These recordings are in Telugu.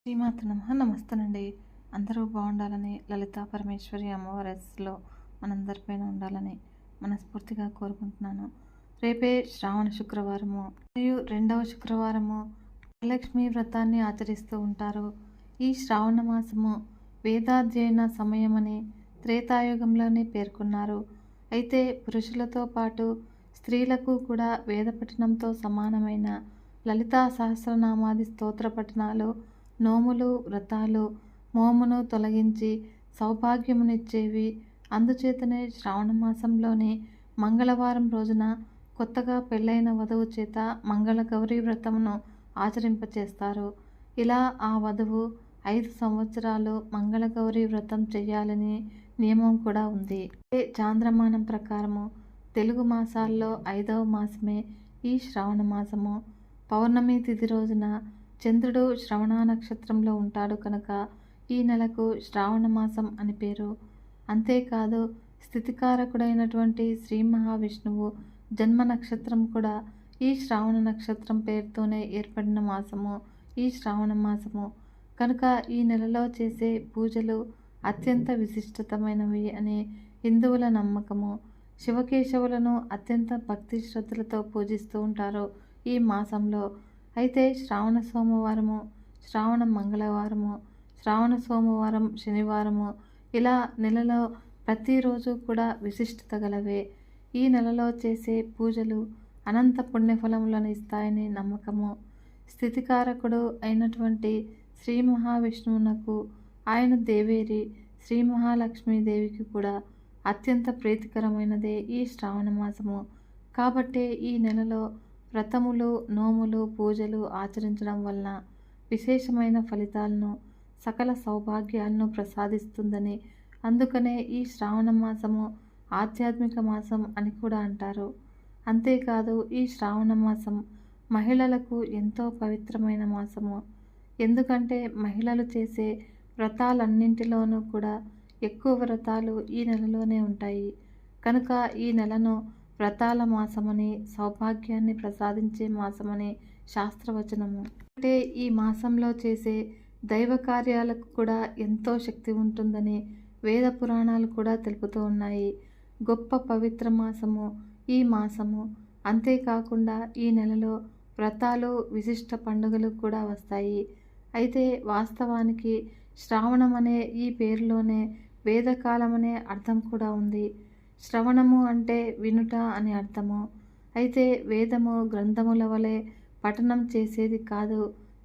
శ్రీమాత నమః. నమస్తేనండి. అందరూ బాగుండాలని, లలితా పరమేశ్వరి అమ్మవారి ఆశీస్సులు మనందరిపైన ఉండాలని మనస్ఫూర్తిగా కోరుకుంటున్నాను. రేపే శ్రావణ శుక్రవారము మరియు రెండవ శుక్రవారము వరలక్ష్మి వ్రతాన్ని ఆచరిస్తూ ఉంటారు. ఈ శ్రావణ మాసము వేదాధ్యయన సమయమని త్రేతాయుగంలోనే పేర్కొన్నారు. అయితే పురుషులతో పాటు స్త్రీలకు కూడా వేద పఠనంతో సమానమైన లలితా సహస్రనామాది స్తోత్ర పఠనాలు, నోములు, వ్రతాలు మోమును తొలగించి సౌభాగ్యమునిచ్చేవి. అందుచేతనే శ్రావణ మాసంలోని మంగళవారం రోజున కొత్తగా పెళ్ళైన వధువు చేత మంగళగౌరి వ్రతమును ఆచరింపచేస్తారు. ఇలా ఆ వధువు 5 సంవత్సరాలు మంగళగౌరి వ్రతం చేయాలని నియమం కూడా ఉంది. చాంద్రమానం ప్రకారము తెలుగు మాసాల్లో 5వ మాసమే ఈ శ్రావణ మాసము. పౌర్ణమి తిథి రోజున చంద్రుడు శ్రవణ నక్షత్రంలో ఉంటాడు కనుక ఈ నెలకు శ్రావణ మాసం అని పేరు. అంతేకాదు స్థితికారకుడైనటువంటి శ్రీ మహావిష్ణువు జన్మ నక్షత్రం కూడా ఈ శ్రావణ నక్షత్రం పేరుతోనే ఏర్పడిన మాసము ఈ శ్రావణ మాసము. కనుక ఈ నెలలో చేసే పూజలు అత్యంత విశిష్టతమైనవి అని హిందువుల నమ్మకము. శివకేశవులను అత్యంత భక్తి శ్రద్ధలతో పూజిస్తూ ఉంటారు ఈ మాసంలో. అయితే శ్రావణ సోమవారము, శ్రావణ మంగళవారము, శ్రావణ సోమవారం, శనివారము ఇలా నెలలో ప్రతిరోజు కూడా విశిష్టత గలవే. ఈ నెలలో చేసే పూజలు అనంత పుణ్యఫలములను ఇస్తాయని నమ్మకము. స్థితికారకుడు అయినటువంటి శ్రీ మహావిష్ణువునకు ఆయన దేవేరి శ్రీ మహాలక్ష్మీదేవికి కూడా అత్యంత ప్రీతికరమైనదే ఈ శ్రావణ మాసము. కాబట్టే ఈ నెలలో వ్రతములు, నోములు, పూజలు ఆచరించడం వలన విశేషమైన ఫలితాలను, సకల సౌభాగ్యాలను ప్రసాదిస్తుందని, అందుకనే ఈ శ్రావణ మాసము ఆధ్యాత్మిక మాసం అని కూడా అంటారు. అంతేకాదు ఈ శ్రావణ మాసం మహిళలకు ఎంతో పవిత్రమైన మాసము. ఎందుకంటే మహిళలు చేసే వ్రతాలన్నింటిలోనూ కూడా ఎక్కువ వ్రతాలు ఈ నెలలోనే ఉంటాయి. కనుక ఈ నెలను వ్రతాల మాసమని, సౌభాగ్యాన్ని ప్రసాదించే మాసమని శాస్త్రవచనము. అంటే ఈ మాసంలో చేసే దైవ కార్యాలకు కూడా ఎంతో శక్తి ఉంటుందని వేద పురాణాలు కూడా తెలుపుతూ ఉన్నాయి. గొప్ప పవిత్ర మాసము ఈ మాసము. అంతేకాకుండా ఈ నెలలో వ్రతాలు, విశిష్ట పండుగలు కూడా వస్తాయి. అయితే వాస్తవానికి శ్రావణం అనే ఈ పేరులోనే వేదకాలం అనే అర్థం కూడా ఉంది. శ్రవణము అంటే వినుట అని అర్థము. అయితే వేదము గ్రంథముల వలె పఠనం చేసేది కాదు,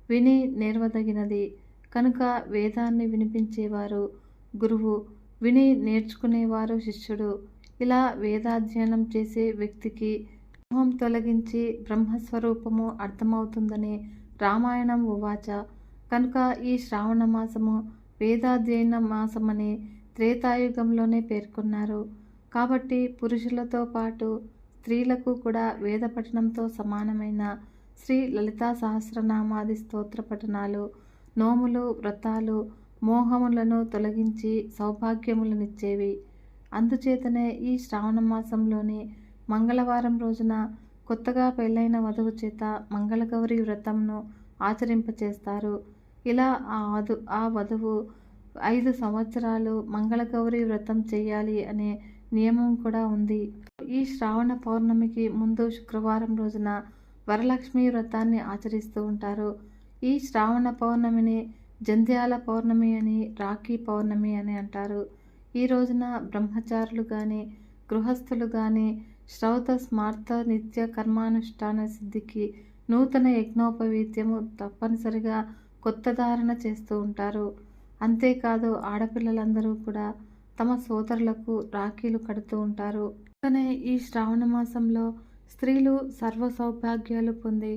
విని నేర్వదగినది. కనుక వేదాన్ని వినిపించేవారు గురువు, విని నేర్చుకునేవారు శిష్యుడు. ఇలా వేదాధ్యయనం చేసే వ్యక్తికి మోహం తొలగించి బ్రహ్మస్వరూపము అర్థమవుతుందని రామాయణం ఉవాచ. కనుక ఈ శ్రావణ మాసము వేదాధ్యయన మాసమని త్రేతాయుగంలోనే పేర్కొన్నారు. కాబట్టి పురుషులతో పాటు స్త్రీలకు కూడా వేద పఠనంతో సమానమైన శ్రీ లలితా సహస్రనామాది స్తోత్ర పఠనాలు, నోములు, వ్రతాలు మోహములను తొలగించి సౌభాగ్యములనిచ్చేవి. అందుచేతనే ఈ శ్రావణ మాసంలోని మంగళవారం రోజున కొత్తగా పెళ్ళైన వధువు చేత మంగళగౌరి వ్రతంను ఆచరింపచేస్తారు. ఇలా ఆ వధువు 5 సంవత్సరాలు మంగళగౌరి వ్రతం చేయాలి అనే నియమం కూడా ఉంది. ఈ శ్రావణ పౌర్ణమికి ముందు శుక్రవారం రోజున వరలక్ష్మి వ్రతాన్ని ఆచరిస్తూ ఉంటారు. ఈ శ్రావణ పౌర్ణమిని జంధ్యాల పౌర్ణమి అని, రాఖీ పౌర్ణమి అని అంటారు. ఈ రోజున బ్రహ్మచారులు కానీ, గృహస్థులు కానీ శ్రౌత స్మార్త నిత్య కర్మానుష్ఠాన సిద్ధికి నూతన యజ్ఞోపవీత్యము తప్పనిసరిగా కొత్త ధారణ చేస్తూ ఉంటారు. అంతేకాదు ఆడపిల్లలందరూ కూడా తమ సోదరులకు రాఖీలు కడుతూ ఉంటారు. కానీ ఈ శ్రావణ మాసంలో స్త్రీలు సర్వ సౌభాగ్యాలు పొంది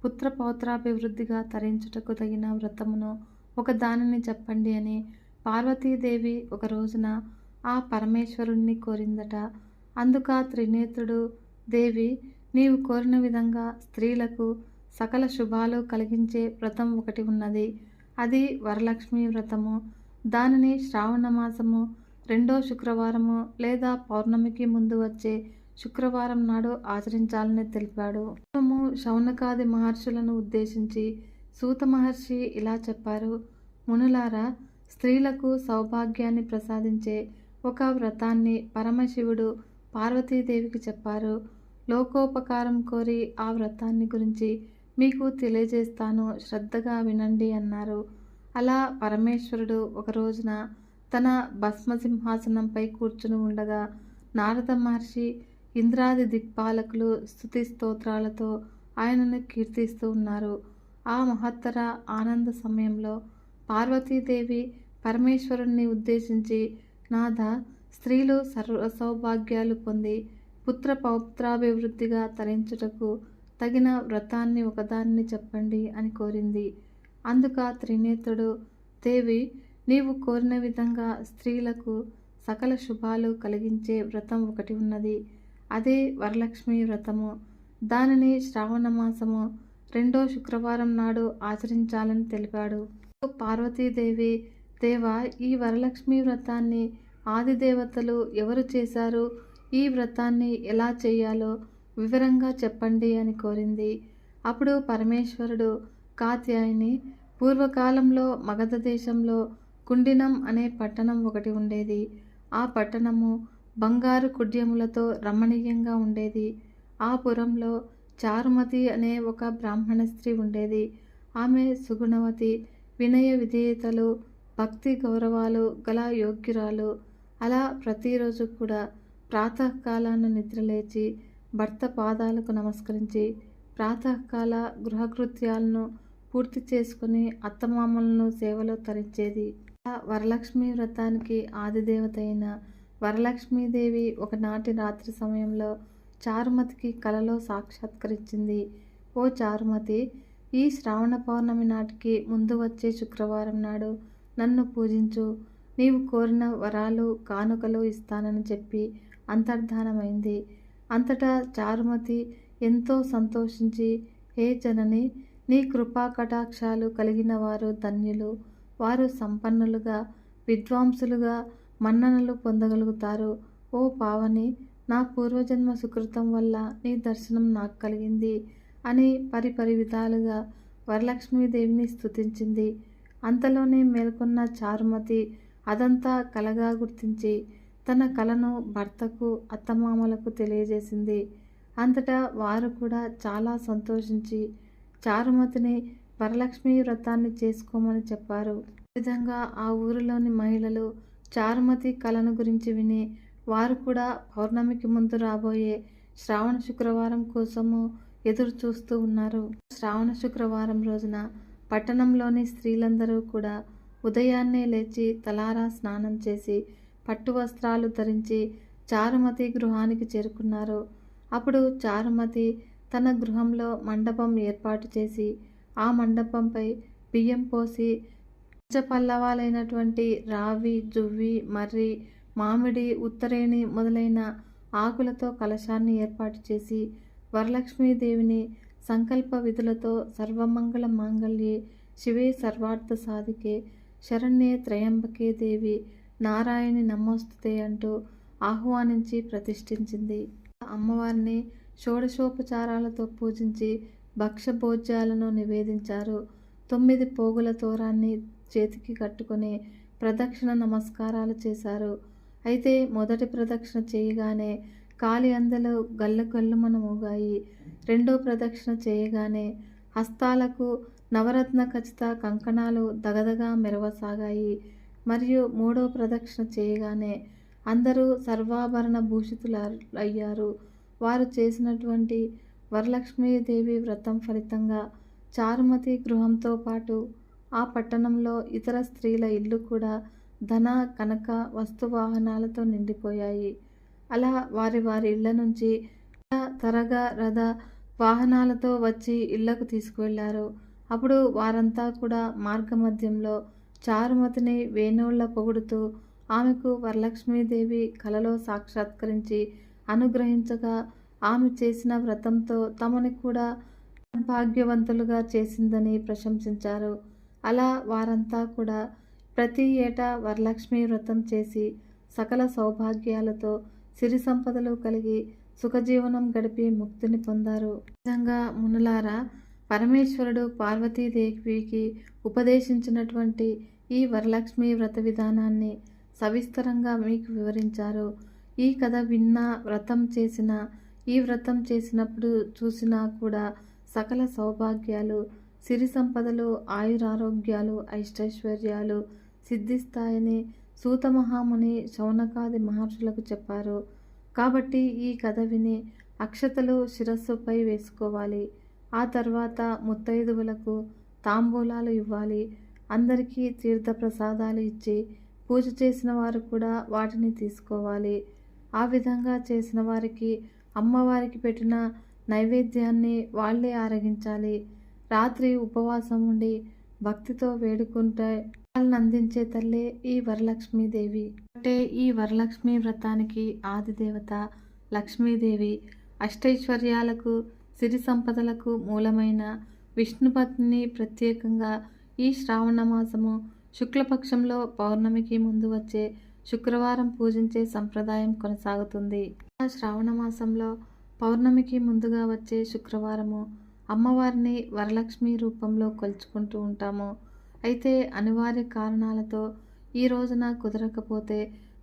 పుత్ర పౌత్రాభివృద్ధిగా తరించుటకు తగిన వ్రతమును ఒక దానిని చెప్పండి అని పార్వతీదేవి ఒక రోజున ఆ పరమేశ్వరుణ్ణి కోరిందట. అందుక త్రినేత్రుడు, దేవి నీవు కోరిన విధంగా స్త్రీలకు సకల శుభాలు కలిగించే వ్రతం ఒకటి ఉన్నది. అది వరలక్ష్మి వ్రతము. దానిని శ్రావణ మాసము 2వ శుక్రవారము లేదా పౌర్ణమికి ముందు వచ్చే శుక్రవారం నాడు ఆచరించాలని తెలిపాడు. శౌనకాది మహర్షులను ఉద్దేశించి సూత మహర్షి ఇలా చెప్పారు: మునులారా, స్త్రీలకు సౌభాగ్యాన్ని ప్రసాదించే ఒక వ్రతాన్ని పరమశివుడు పార్వతీదేవికి చెప్పారు. లోకోపకారం కోరి ఆ వ్రతాన్ని గురించి మీకు తెలియజేస్తాను, శ్రద్ధగా వినండి అన్నారు. అలా పరమేశ్వరుడు ఒక రోజున తన భస్మసింహాసనంపై కూర్చుని ఉండగా నారద మహర్షి, ఇంద్రాది దిక్పాలకులు స్తుతి స్తోత్రాలతో ఆయనను కీర్తిస్తూ ఉన్నారు. ఆ మహత్తర ఆనంద సమయంలో పార్వతీదేవి పరమేశ్వరుణ్ణి ఉద్దేశించి, నాథ, స్త్రీలు సర్వ సౌభాగ్యాలు పొంది పుత్ర పౌత్రాభివృద్ధిగా తరించుటకు తగిన వ్రతాన్ని ఒకదాన్ని చెప్పండి అని కోరింది. అందుక త్రినేత్రుడు, దేవి, నీవు కోరిన విధంగా స్త్రీలకు సకల శుభాలు కలిగించే వ్రతం ఒకటి ఉన్నది. అదే వరలక్ష్మి వ్రతము. దానిని శ్రావణ మాసము 2వ శుక్రవారం నాడు ఆచరించాలని తెలిపాడు. పార్వతీదేవి, దేవా, ఈ వరలక్ష్మి వ్రతాన్ని ఆదిదేవతలు ఎవరు చేశారు? ఈ వ్రతాన్ని ఎలా చేయాలో వివరంగా చెప్పండి అని కోరింది. అప్పుడు పరమేశ్వరుడు, కాత్యాయని, పూర్వకాలంలో మగధ దేశంలో కుండినం అనే పట్టణం ఒకటి ఉండేది. ఆ పట్టణము బంగారు కుడ్యములతో రమణీయంగా ఉండేది. ఆ పురంలో చారుమతి అనే ఒక బ్రాహ్మణ స్త్రీ ఉండేది. ఆమె సుగుణవతి, వినయ విధేయతలు, భక్తి గౌరవాలు గల యోగ్యురాలు. అలా ప్రతిరోజు కూడా ప్రాతకాలాన నిద్రలేచి భర్త పాదాలకు నమస్కరించి ప్రాతకాల గృహకృత్యాలను పూర్తి చేసుకుని అత్తమామలను సేవలో తరించేది. ఆ వరలక్ష్మి వ్రతానికి ఆదిదేవత అయిన వరలక్ష్మీదేవి ఒకనాటి రాత్రి సమయంలో చారుమతికి కలలో సాక్షాత్కరించింది. ఓ చారుమతి, ఈ శ్రావణ పౌర్ణమి నాటికి ముందు వచ్చే శుక్రవారం నాడు నన్ను పూజించు. నీవు కోరిన వరాలు కానుకలు ఇస్తానని చెప్పి అంతర్ధానమైంది. అంతటా చారుమతి ఎంతో సంతోషించి, హే జనని, నీ కృపా కటాక్షాలు కలిగిన వారు ధన్యులు. వారు సంపన్నులుగా, విద్వాంసులుగా మన్ననలు పొందగలుగుతారు. ఓ పావని, నా పూర్వజన్మ సుకృతం వల్ల నీ దర్శనం నాకు కలిగింది అని పరిపరి విధాలుగా వరలక్ష్మీదేవిని స్తుతించింది. అంతలోనే మేల్కొన్న చారుమతి అదంతా కలగా గుర్తించి తన కలను భర్తకు, అత్తమామలకు తెలియజేసింది. అంతటా వారు కూడా చాలా సంతోషించి చారుమతిని వరలక్ష్మి వ్రతాన్ని చేసుకోమని చెప్పారు. ఈ విధంగా ఆ ఊరిలోని మహిళలు చారుమతి కలను గురించి విని వారు కూడా పౌర్ణమికి ముందు రాబోయే శ్రావణ శుక్రవారం కోసము ఎదురు చూస్తూ ఉన్నారు. శ్రావణ శుక్రవారం రోజున పట్టణంలోని స్త్రీలందరూ కూడా ఉదయాన్నే లేచి తలారా స్నానం చేసి పట్టు వస్త్రాలు ధరించి చారుమతి గృహానికి చేరుకున్నారు. అప్పుడు చారుమతి తన గృహంలో మండపం ఏర్పాటు చేసి ఆ మండపంపై బియ్యం పోసి పంచపల్లవాలైనటువంటి రావి, జువ్వి, మర్రి, మామిడి, ఉత్తరేణి మొదలైన ఆకులతో కలశాన్ని ఏర్పాటు చేసి వరలక్ష్మీదేవిని సంకల్ప విధులతో సర్వమంగళ మాంగళ్యే శివే సర్వార్థ సాధికే శరణ్యే త్రయంబకే దేవి నారాయణి నమోస్తుతే అంటూ ఆహ్వానించి ప్రతిష్ఠించింది. అమ్మవారిని షోడశోపచారాలతో పూజించి భక్ష్యభోజ్యాలను నివేదించారు. 9 పోగుల తోరాన్ని చేతికి కట్టుకుని ప్రదక్షిణ నమస్కారాలు చేశారు. అయితే మొదటి ప్రదక్షిణ చేయగానే కాలి అందెలు గల్లు గల్లుమన మోగాయి. రెండో ప్రదక్షిణ చేయగానే హస్తాలకు నవరత్న ఖచిత కంకణాలు దగదగా మెరవసాగాయి. మరియు మూడో ప్రదక్షిణ చేయగానే అందరూ సర్వాభరణ భూషితులయ్యారు. వారు చేసినటువంటి వరలక్ష్మీదేవి వ్రతం ఫలితంగా చారుమతి గృహంతో పాటు ఆ పట్టణంలో ఇతర స్త్రీల ఇల్లు కూడా ధన, కనక, వస్తువాహనాలతో నిండిపోయాయి. అలా వారి వారి ఇళ్ల నుంచి తరగా రథ వాహనాలతో వచ్చి ఇళ్లకు తీసుకువెళ్లారు. అప్పుడు వారంతా కూడా మార్గమధ్యంలో చారుమతిని వేణోళ్ల పొగుడుతూ ఆమెకు వరలక్ష్మీదేవి కలలో సాక్షాత్కరించి అనుగ్రహించగా ఆమె చేసిన వ్రతంతో తమని కూడా భాగ్యవంతులుగా చేసిందని ప్రశంసించారు. అలా వారంతా కూడా ప్రతి ఏటా వరలక్ష్మి వ్రతం చేసి సకల సౌభాగ్యాలతో సిరి సంపదలు కలిగి సుఖజీవనం గడిపి ముక్తిని పొందారు. నిజంగా మునులారా, పరమేశ్వరుడు పార్వతీదేవికి ఉపదేశించినటువంటి ఈ వరలక్ష్మి వ్రత విధానాన్ని సవిస్తరంగా మీకు వివరించారు. ఈ కథ విన్నా, ఈ వ్రతం చేసినప్పుడు చూసినా కూడా సకల సౌభాగ్యాలు, సిరి సంపదలు, ఆయురారోగ్యాలు, అష్టైశ్వర్యాలు సిద్ధిస్తాయని సూత మహాముని శౌనకాది మహర్షులకు చెప్పారు. కాబట్టి ఈ కథ విని అక్షతలు శిరస్సుపై వేసుకోవాలి. ఆ తర్వాత ముత్తైదువులకు తాంబూలాలు ఇవ్వాలి. అందరికీ తీర్థప్రసాదాలు ఇచ్చి పూజ చేసిన వారు కూడా వాటిని తీసుకోవాలి. ఆ విధంగా చేసిన వారికి అమ్మవారికి పెట్టిన నైవేద్యాన్ని వాళ్ళే ఆరగించాలి. రాత్రి ఉపవాసం ఉండి భక్తితో వేడుకుంటే వాళ్ళని అందించే తల్లే ఈ వరలక్ష్మీదేవి. అంటే ఈ వరలక్ష్మి వ్రతానికి ఆదిదేవత లక్ష్మీదేవి, అష్టైశ్వర్యాలకు, సిరి సంపదలకు మూలమైన విష్ణుపత్నిని ప్రత్యేకంగా ఈ శ్రావణ మాసము శుక్లపక్షంలో పౌర్ణమికి ముందు వచ్చే శుక్రవారం పూజించే సంప్రదాయం కొనసాగుతుంది. శ్రావణ మాసంలో పౌర్ణమికి ముందుగా వచ్చే శుక్రవారము అమ్మవారిని వరలక్ష్మి రూపంలో కొలుచుకుంటూ ఉంటాము. అయితే అనివార్య కారణాలతో ఈ రోజున కుదరకపోతే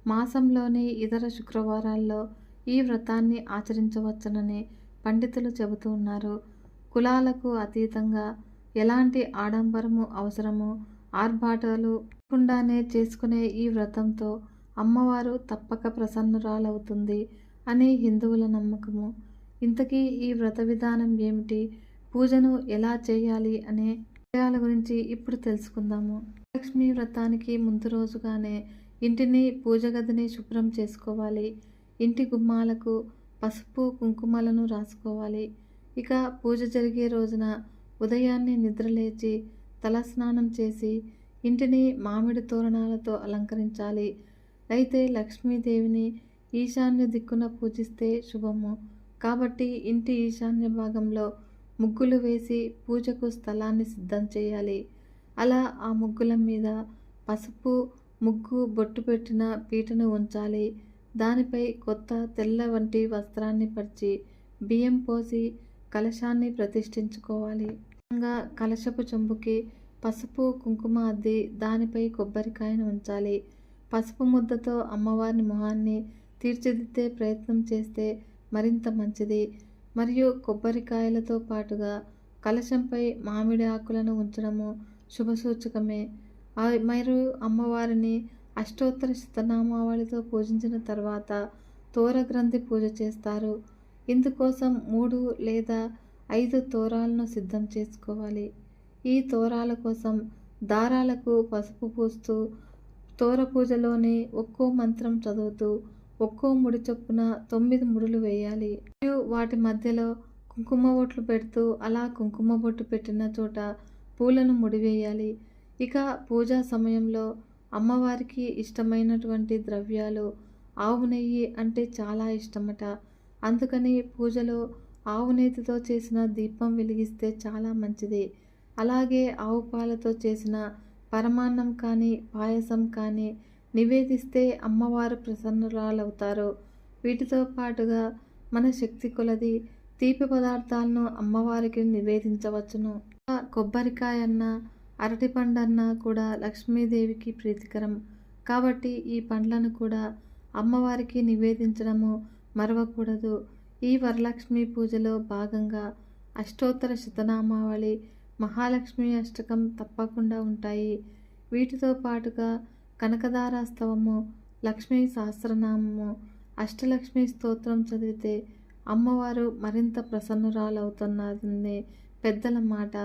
మాసంలోని ఇతర శుక్రవారాల్లో ఈ వ్రతాన్ని ఆచరించవచ్చునని పండితులు చెబుతూ ఉన్నారు. కులాలకు అతీతంగా ఎలాంటి ఆడంబరము అవసరము, ఆర్భాటాలు లేకుండానే చేసుకునే ఈ వ్రతంతో అమ్మవారు తప్పక ప్రసన్నురాలవుతుంది అని హిందువుల నమ్మకము. ఇంతకీ ఈ వ్రత విధానం ఏమిటి, పూజను ఎలా చేయాలి అనే విషయాల గురించి ఇప్పుడు తెలుసుకుందాము. లక్ష్మీ వ్రతానికి ముందు రోజుగానే ఇంటిని, పూజ గదిని శుభ్రం చేసుకోవాలి. ఇంటి గుమ్మాలకు పసుపు కుంకుమలను రాసుకోవాలి. ఇక పూజ జరిగే రోజున ఉదయాన్నే నిద్రలేచి తలస్నానం చేసి ఇంటిని మామిడి తోరణాలతో అలంకరించాలి. అయితే లక్ష్మీదేవిని ఈశాన్య దిక్కున పూజిస్తే శుభము. కాబట్టి ఇంటి ఈశాన్య భాగంలో ముగ్గులు వేసి పూజకు స్థలాన్ని సిద్ధం చేయాలి. అలా ఆ ముగ్గుల మీద పసుపు ముగ్గు బొట్టు పెట్టిన పీటను ఉంచాలి. దానిపై కొత్త తెల్ల వంటి వస్త్రాన్ని పరిచి బియ్యం పోసి కలశాన్ని ప్రతిష్ఠించుకోవాలి. కలశపు చెంబుకి పసుపు కుంకుమ అద్ది దానిపై కొబ్బరికాయను ఉంచాలి. పసుపు ముద్దతో అమ్మవారి మొహాన్ని తీర్చిదిద్దే ప్రయత్నం చేస్తే మరింత మంచిది. మరియు కొబ్బరికాయలతో పాటుగా కలశంపై మామిడి ఆకులను ఉంచడము శుభసూచకమే. మరియు అమ్మవారిని అష్టోత్తర శతనామావళితో పూజించిన తర్వాత తోరగ్రంథి పూజ చేస్తారు. ఇందుకోసం 3 లేదా 5 తోరాలను సిద్ధం చేసుకోవాలి. ఈ తోరాల కోసం దారాలకు పసుపు పూస్తూ తోర పూజలోని ఒక్కో మంత్రం చదువుతూ ఒక్కో ముడి చొప్పున 9 ముడులు వేయాలి. మరియు వాటి మధ్యలో కుంకుమ బొట్లు పెడుతూ అలా కుంకుమ బొట్టు పెట్టిన చోట పూలను ముడివేయాలి. ఇక పూజా సమయంలో అమ్మవారికి ఇష్టమైనటువంటి ద్రవ్యాలు ఆవు నెయ్యి అంటే చాలా ఇష్టమట. అందుకని పూజలో ఆవు నేతితో చేసిన దీపం వెలిగిస్తే చాలా మంచిది. అలాగే ఆవు పాలతో చేసిన పరమాన్నం కానీ పాయసం కానీ నివేదిస్తే అమ్మవారు ప్రసన్నురాలవుతారు. వీటితో పాటుగా మన శక్తి కొలది తీపి పదార్థాలను అమ్మవారికి నివేదించవచ్చును. కొబ్బరికాయ అన్నా అరటిపండన్నా కూడా లక్ష్మీదేవికి ప్రీతికరం. కాబట్టి ఈ పండ్లను కూడా అమ్మవారికి నివేదించడము మరవకూడదు. ఈ వరలక్ష్మి పూజలో భాగంగా అష్టోత్తర శతనామావళి, మహాలక్ష్మి అష్టకం తప్పకుండా ఉంటాయి. వీటితో పాటుగా కనకదారాస్తవము, లక్ష్మీ సహస్రనామము, అష్టలక్ష్మి స్తోత్రం చదివితే అమ్మవారు మరింత ప్రసన్నురాలవుతున్నారని పెద్దల మాట.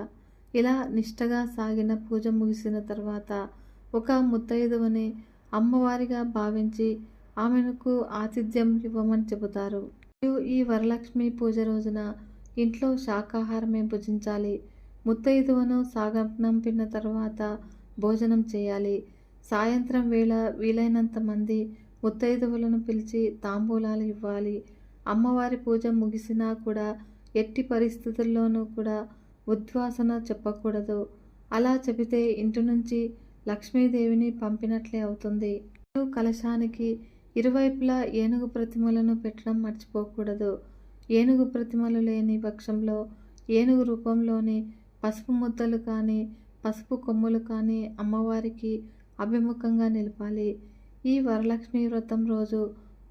ఇలా నిష్టగా సాగిన పూజ ముగిసిన తర్వాత ఒక ముత్తైదువని అమ్మవారిగా భావించి ఆమెకు ఆతిథ్యం ఇవ్వమని చెబుతారు. మరియు ఈ వరలక్ష్మి పూజ రోజున ఇంట్లో శాకాహారమే భుజించాలి. ముత్తైదువను సాగనంపిన తర్వాత భోజనం చేయాలి. సాయంత్రం వేళ వీలైనంత మంది ముత్తైదువులను పిలిచి తాంబూలాలు ఇవ్వాలి. అమ్మవారి పూజ ముగిసినా కూడా ఎట్టి పరిస్థితుల్లోనూ కూడా ఉద్వాసన చెప్పకూడదు. అలా చెబితే ఇంటి నుంచి లక్ష్మీదేవిని పంపినట్లే అవుతుంది. కలశానికి ఇరువైపులా ఏనుగు ప్రతిమలను పెట్టడం మర్చిపోకూడదు. ఏనుగు ప్రతిమలు లేని పక్షంలో ఏనుగు రూపంలోని పసుపు ముద్దలు కానీ పసుపు కొమ్ములు కానీ అమ్మవారికి అభిముఖంగా నిలపాలి. ఈ వరలక్ష్మి వ్రతం రోజు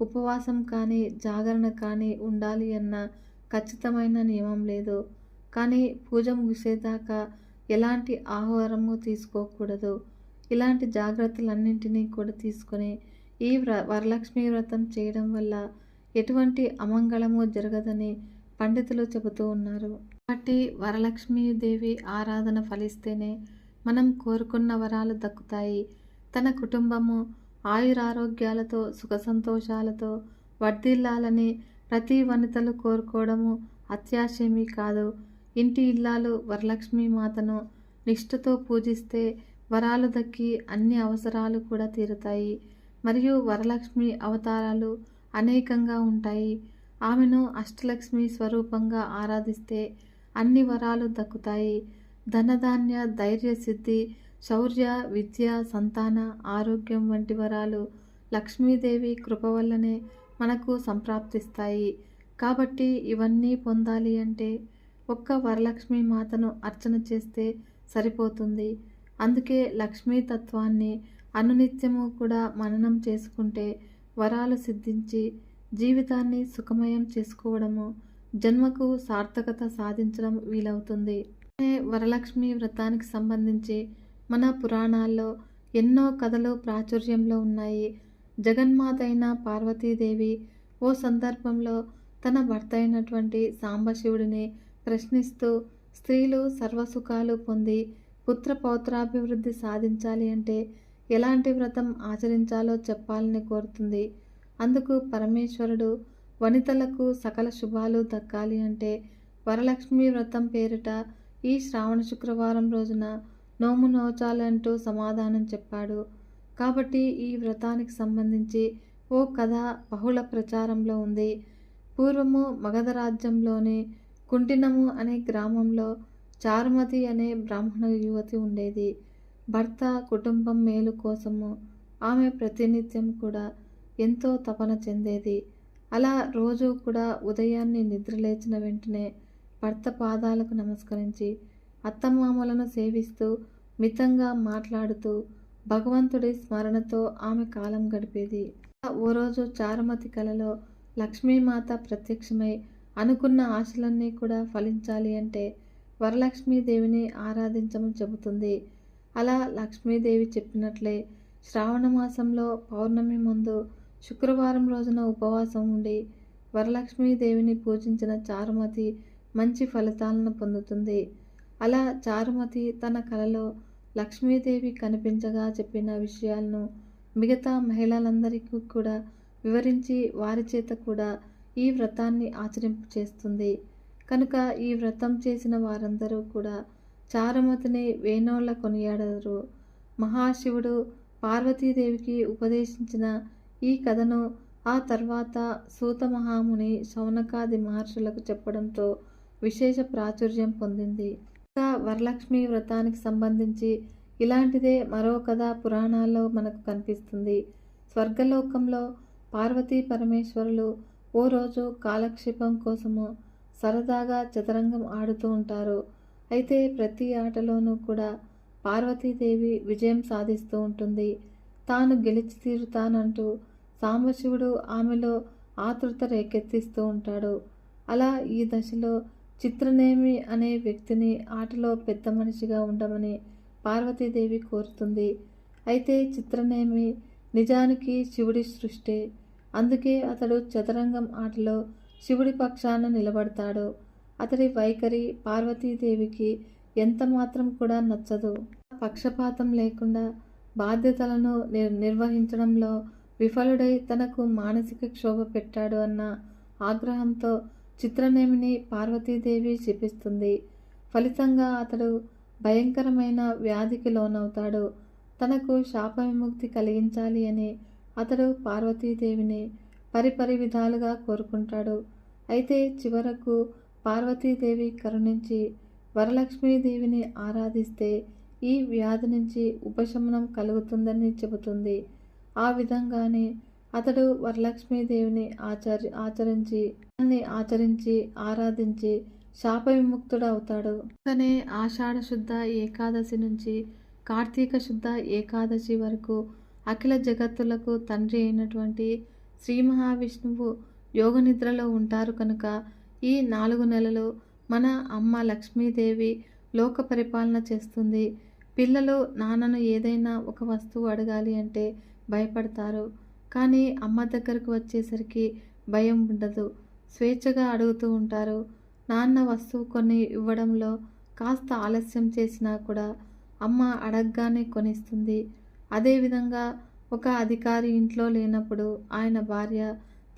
ఉపవాసం కానీ జాగరణ కానీ ఉండాలి అన్న ఖచ్చితమైన నియమం లేదు. కానీ పూజ ముగిసేదాకా ఎలాంటి ఆహారము తీసుకోకూడదు. ఇలాంటి జాగ్రత్తలన్నింటినీ కూడా తీసుకొని ఈ వరలక్ష్మి వ్రతం చేయడం వల్ల ఎటువంటి అమంగళము జరగదని పండితులు చెబుతూ ఉన్నారు. కాబట్టి వరలక్ష్మీదేవి ఆరాధన ఫలిస్తేనే మనం కోరుకున్న వరాలు దక్కుతాయి. తన కుటుంబము ఆయురారోగ్యాలతో సుఖ సంతోషాలతో వర్ధిల్లాలని ప్రతి వనితలు కోరుకోవడము అత్యాశేమీ కాదు. ఇంటి ఇల్లాలు వరలక్ష్మీ మాతను నిష్ఠతో పూజిస్తే వరాలు దక్కి అన్ని అవసరాలు కూడా తీరుతాయి. మరియు వరలక్ష్మి అవతారాలు అనేకంగా ఉంటాయి. ఆమెను అష్టలక్ష్మి స్వరూపంగా ఆరాధిస్తే అన్ని వరాలు దక్కుతాయి. ధనధాన్య ధైర్య సిద్ధి శౌర్య విద్య సంతాన ఆరోగ్యం వంటి వరాలు లక్ష్మీదేవి కృప వల్లనే మనకు సంప్రాప్తిస్తాయి. కాబట్టి ఇవన్నీ పొందాలి అంటే ఒక్క వరలక్ష్మి మాతను అర్చన చేస్తే సరిపోతుంది. అందుకే లక్ష్మీ తత్వాన్ని అనునిత్యము కూడా మననం చేసుకుంటే వరాలు సిద్ధించి జీవితాన్ని సుఖమయం చేసుకోవడము జన్మకు సార్థకత సాధించడం వీలవుతుంది. వరలక్ష్మి వ్రతానికి సంబంధించి మన పురాణాల్లో ఎన్నో కథలు ప్రాచుర్యంలో ఉన్నాయి. జగన్మాత అయిన పార్వతీదేవి ఓ సందర్భంలో తన భర్త అయినటువంటి సాంబశివుడిని ప్రశ్నిస్తూ స్త్రీలు సర్వసుఖాలు పొంది పుత్ర పౌత్రాభివృద్ధి సాధించాలి అంటే ఎలాంటి వ్రతం ఆచరించాలో చెప్పాలని కోరుతుంది. అందుకు పరమేశ్వరుడు వనితలకు సకల శుభాలు దక్కాలి అంటే వరలక్ష్మి వ్రతం పేరిట ఈ శ్రావణ శుక్రవారం రోజున నోము నోచాలంటూ సమాధానం చెప్పాడు. కాబట్టి ఈ వ్రతానికి సంబంధించి ఓ కథ బహుళ ప్రచారంలో ఉంది. పూర్వము మగధ రాజ్యంలోని కుంటినము అనే గ్రామంలో చారుమతి అనే బ్రాహ్మణ యువతి ఉండేది. భర్త కుటుంబం మేలు కోసము ఆమె ప్రతినిత్యం కూడా ఎంతో తపన చెందేది. అలా రోజు కూడా ఉదయాన్నే నిద్రలేచిన వెంటనే భర్త పాదాలకు నమస్కరించి అత్తమామలను సేవిస్తూ మితంగా మాట్లాడుతూ భగవంతుడి స్మరణతో ఆమె కాలం గడిపేది. ఓ రోజు చారుమతి కలలో లక్ష్మీమాత ప్రత్యక్షమై అనుకున్న ఆశలన్నీ కూడా ఫలించాలి అంటే వరలక్ష్మీదేవిని ఆరాధించమని చెబుతుంది. అలా లక్ష్మీదేవి చెప్పినట్లే శ్రావణ మాసంలో పౌర్ణమి ముందు శుక్రవారం రోజున ఉపవాసం ఉండి వరలక్ష్మీదేవిని పూజించిన చారుమతి మంచి ఫలితాలను పొందుతుంది. అలా చారుమతి తన కలలో లక్ష్మీదేవి కనిపించగా చెప్పిన విషయాలను మిగతా మహిళలందరికీ కూడా వివరించి వారి చేత కూడా ఈ వ్రతాన్ని ఆచరింపు చేస్తుంది. కనుక ఈ వ్రతం చేసిన వారందరూ కూడా చారుమతిని వేణోళ్ళ కొనియాడరు. మహాశివుడు పార్వతీదేవికి ఉపదేశించిన ఈ కథను ఆ తర్వాత సూత మహాముని శౌనకాది మహర్షులకు చెప్పడంతో విశేష ప్రాచుర్యం పొందింది. ఇంకా వరలక్ష్మి వ్రతానికి సంబంధించి ఇలాంటిదే మరో కథ పురాణాల్లో మనకు కనిపిస్తుంది. స్వర్గలోకంలో పార్వతీ పరమేశ్వరులు ఓ రోజు కాలక్షేపం కోసము సరదాగా చదరంగం ఆడుతూ ఉంటారు. అయితే ప్రతి ఆటలోనూ కూడా పార్వతీదేవి విజయం సాధిస్తూ ఉంటుంది. తాను గెలిచి తీరుతానంటూ సాంబశివుడు ఆమెలో ఆతృత రేకెత్తిస్తూ ఉంటాడు. అలా ఈ దశలో చిత్రనేమి అనే వ్యక్తిని ఆటలో పెద్ద మనిషిగా ఉండమని పార్వతీదేవి కోరుతుంది. అయితే చిత్రనేమి నిజానికి శివుడి సృష్టి. అందుకే అతడు చదరంగం ఆటలో శివుడి పక్షాన నిలబడతాడు. అతడి వైఖరి పార్వతీదేవికి ఎంత మాత్రం కూడా నచ్చదు. పక్షపాతం లేకుండా బాధ్యతలను నిర్వహించడంలో విఫలుడై తనకు మానసిక క్షోభ పెట్టాడు అన్న ఆగ్రహంతో చిత్రనేమిని పార్వతీదేవి శపిస్తుంది. ఫలితంగా అతడు భయంకరమైన వ్యాధికి లోనవుతాడు. తనకు శాప విముక్తి కలిగించాలి అని అతడు పార్వతీదేవిని పరిపరి విధాలుగా కోరుకుంటాడు. అయితే చివరకు పార్వతీదేవి కరుణించి వరలక్ష్మీదేవిని ఆరాధిస్తే ఈ వ్యాధి నుంచి ఉపశమనం కలుగుతుందని చెబుతుంది. ఆ విధంగానే అతడు వరలక్ష్మీదేవిని ఆచరించి ఆరాధించి శాప విముక్తుడు అవుతాడు. కానీ ఆషాఢ శుద్ధ ఏకాదశి నుంచి కార్తీక శుద్ధ ఏకాదశి వరకు అఖిల జగత్తులకు తండ్రి అయినటువంటి శ్రీ మహావిష్ణువు యోగ నిద్రలో ఉంటారు కనుక ఈ 4 నెలలు మన అమ్మ లక్ష్మీదేవి లోక పరిపాలన చేస్తుంది. పిల్లలు నాన్నను ఏదైనా ఒక వస్తువు అడగాలి అంటే భయపడతారు. కానీ అమ్మ దగ్గరకు వచ్చేసరికి భయం ఉండదు. స్వేచ్ఛగా అడుగుతూ ఉంటారు. నాన్న వస్తువు కొని ఇవ్వడంలో కాస్త ఆలస్యం చేసినా కూడా అమ్మ అడగగానే కొనిస్తుంది. అదేవిధంగా ఒక అధికారి ఇంట్లో లేనప్పుడు ఆయన భార్య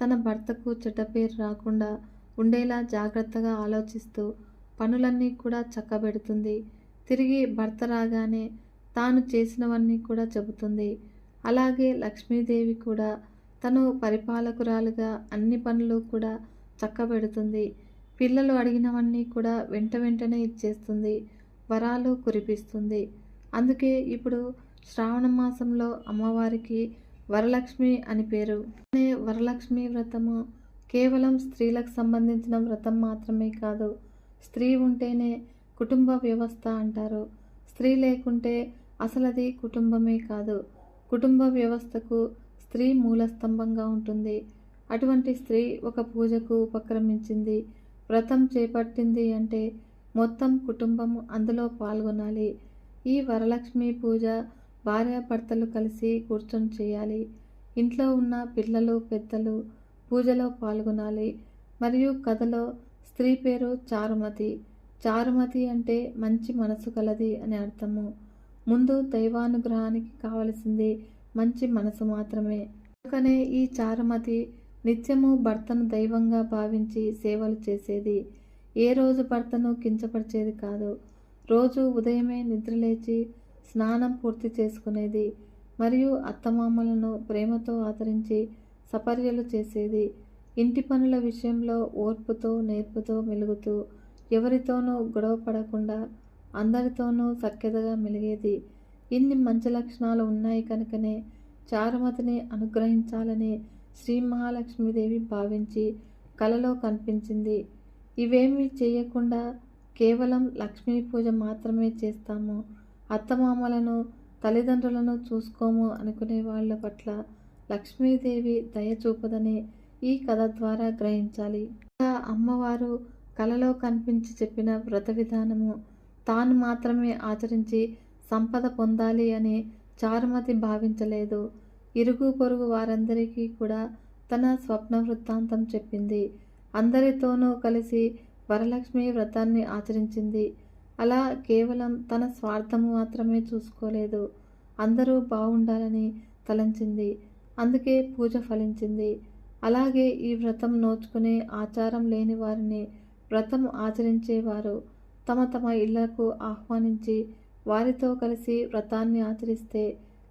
తన భర్తకు చెడ్డ పేరు రాకుండా ఉండేలా జాగ్రత్తగా ఆలోచిస్తూ పనులన్నీ కూడా చక్కబెడుతుంది. తిరిగి భర్త రాగానే తాను చేసినవన్నీ కూడా చెబుతుంది. అలాగే లక్ష్మీదేవి కూడా తను పరిపాలకురాలుగా అన్ని పనులు కూడా చక్కబెడుతుంది. పిల్లలు అడిగినవన్నీ కూడా వెంటనే ఇచ్చేస్తుంది. వరాలు కురిపిస్తుంది. అందుకే ఇప్పుడు శ్రావణ మాసంలో అమ్మవారికి వరలక్ష్మి అని పేరు. వరలక్ష్మి వ్రతము కేవలం స్త్రీలకు సంబంధించిన వ్రతం మాత్రమే కాదు. స్త్రీ ఉంటేనే కుటుంబ వ్యవస్థ అంటారు. స్త్రీ లేకుంటే అసలు అది కుటుంబమే కాదు. కుటుంబ వ్యవస్థకు స్త్రీ మూలస్తంభంగా ఉంటుంది. అటువంటి స్త్రీ ఒక పూజకు ఉపక్రమించింది, వ్రతం చేపట్టింది అంటే మొత్తం కుటుంబం అందులో పాల్గొనాలి. ఈ వరలక్ష్మి పూజ భార్యాభర్తలు కలిసి కూర్చొని చేయాలి. ఇంట్లో ఉన్న పిల్లలు పెద్దలు పూజలో పాల్గొనాలి. మరియు కథలో స్త్రీ పేరు చారుమతి. చారుమతి అంటే మంచి మనసు కలది అని అర్థము. ముందు దైవానుగ్రహానికి కావలసింది మంచి మనసు మాత్రమే. అందుకనే ఈ చారుమతి నిత్యము భర్తను దైవంగా భావించి సేవలు చేసేది. ఏ రోజు భర్తను కించపరిచేది కాదు. రోజు ఉదయమే నిద్రలేచి స్నానం పూర్తి చేసుకునేది. మరియు అత్తమామలను ప్రేమతో ఆదరించి సపర్యలు చేసేది. ఇంటి పనుల విషయంలో ఓర్పుతో నేర్పుతో మెలుగుతూ ఎవరితోనూ గొడవ పడకుండా అందరితోనూ సఖ్యతగా మెలిగేది. ఇన్ని మంచి లక్షణాలు ఉన్నాయి కనుకనే చారుమతిని అనుగ్రహించాలని శ్రీ మహాలక్ష్మీదేవి భావించి కలలో కనిపించింది. ఇవేమీ చేయకుండా కేవలం లక్ష్మీ పూజ మాత్రమే చేస్తాము, అత్తమామలను తల్లిదండ్రులను చూసుకోము అనుకునే వాళ్ళ పట్ల లక్ష్మీదేవి దయ చూపదని ఈ కథ ద్వారా గ్రహించాలి. అమ్మవారు కలలో కనిపించి చెప్పిన వ్రత విధానము తాను మాత్రమే ఆచరించి సంపద పొందాలి అని చారుమతి భావించలేదు. ఇరుగు పొరుగు వారందరికీ కూడా తన స్వప్న వృత్తాంతం చెప్పింది. అందరితోనూ కలిసి వరలక్ష్మి వ్రతాన్ని ఆచరించింది. అలా కేవలం తన స్వార్థము మాత్రమే చూసుకోలేదు, అందరూ బాగుండాలని తలంచింది. అందుకే పూజ ఫలించింది. అలాగే ఈ వ్రతం నోచుకునే ఆచారం లేని వారిని వ్రతం ఆచరించేవారు తమ తమ ఇళ్లకు ఆహ్వానించి వారితో కలిసి వ్రతాన్ని ఆచరిస్తే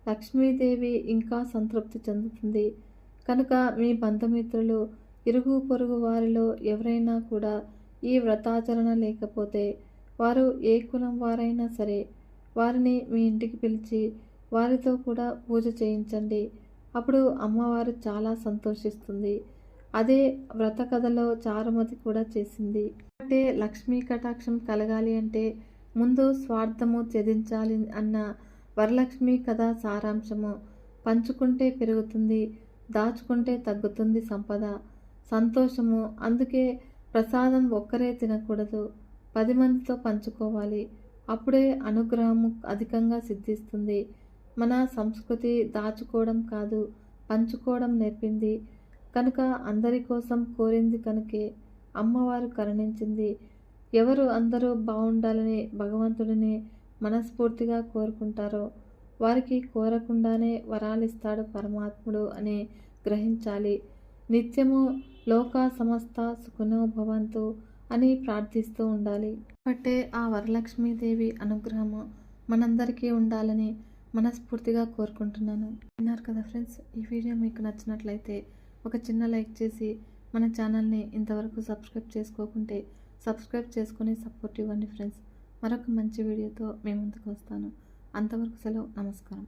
లక్ష్మీదేవి ఇంకా సంతృప్తి చెందుతుంది. కనుక మీ బంధుమిత్రులు ఇరుగు పొరుగు వారిలో ఎవరైనా కూడా ఈ వ్రతాచరణ లేకపోతే వారు ఏ కులం వారైనా సరే వారిని మీ ఇంటికి పిలిచి వారితో కూడా పూజ చేయించండి. అప్పుడు అమ్మవారు చాలా సంతోషిస్తుంది. అదే వ్రత కథలో చారుమతి కూడా చేసింది. అంటే లక్ష్మీ కటాక్షం కలగాలి అంటే ముందు స్వార్థము త్యజించాలి అన్న వరలక్ష్మి కథ సారాంశము. పంచుకుంటే పెరుగుతుంది, దాచుకుంటే తగ్గుతుంది సంపద, సంతోషము. అందుకే ప్రసాదం ఒక్కరే తినకూడదు, 10 మందితో పంచుకోవాలి. అప్పుడే అనుగ్రహము అధికంగా సిద్ధిస్తుంది. మన సంస్కృతి దాచుకోవడం కాదు, పంచుకోవడం నేర్పింది. కనుక అందరి కోసం కోరింది కనుకే అమ్మవారు కరుణించింది. ఎవరు అందరూ బాగుండాలని భగవంతుడిని మనస్ఫూర్తిగా కోరుకుంటారో వారికి కోరకుండానే వరాలిస్తాడు పరమాత్ముడు అని గ్రహించాలి. నిత్యము లోక సమస్త సుఖనో భవంతు అని ప్రార్థిస్తూ ఉండాలి. బట్టే ఆ వరలక్ష్మీదేవి అనుగ్రహము మనందరికీ ఉండాలని మనస్ఫూర్తిగా కోరుకుంటున్నాను. విన్నారు కదా ఫ్రెండ్స్, ఈ వీడియో మీకు నచ్చినట్లయితే ఒక చిన్న లైక్ చేసి మన ఛానల్ని ఇంతవరకు సబ్స్క్రైబ్ చేసుకోకుంటే సబ్స్క్రైబ్ చేసుకొని సపోర్ట్ ఇవ్వండి ఫ్రెండ్స్. మరొక మంచి వీడియోతో మేము ముందుకు వస్తాను. అంతవరకు సెలవు, నమస్కారం.